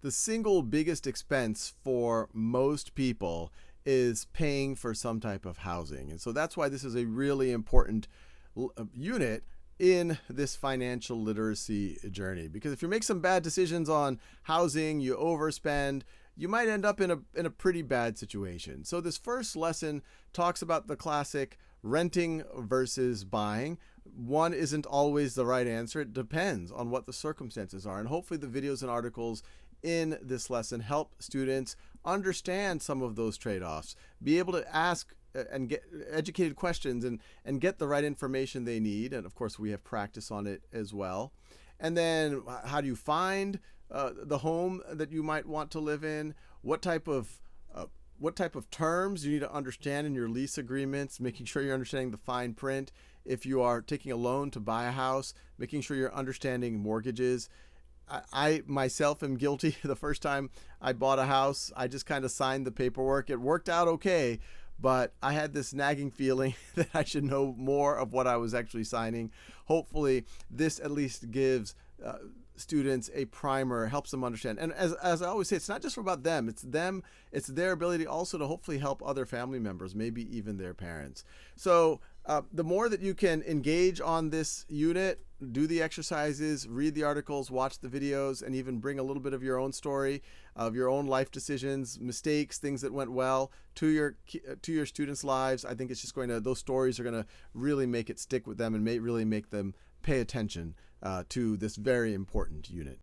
the single biggest expense for most people is paying for some type of housing. And so that's why this is a really important unit in this financial literacy journey. Because if you make some bad decisions on housing, you overspend, you might end up in a pretty bad situation. So this first lesson talks about the classic renting versus buying. One isn't always the right answer. It depends on what the circumstances are. And hopefully the videos and articles in this lesson help students understand some of those trade-offs, be able to ask and get educated questions and get the right information they need. And of course, we have practice on it as well. And then how do you find the home that you might want to live in? What type of terms you need to understand in your lease agreements, making sure you're understanding the fine print. If you are taking a loan to buy a house, making sure you're understanding mortgages. I myself am guilty. The first time I bought a house, I just kind of signed the paperwork. It worked out okay, but I had this nagging feeling that I should know more of what I was actually signing. Hopefully, this at least gives students a primer, helps them understand. And as I always say, it's not just about them. It's their ability also to hopefully help other family members, maybe even their parents. So the more that you can engage on this unit, do the exercises, read the articles, watch the videos, and even bring a little bit of your own story, of your own life decisions, mistakes, things that went well to your students' lives. I think it's just those stories are going to really make it stick with them and really make them pay attention to this very important unit.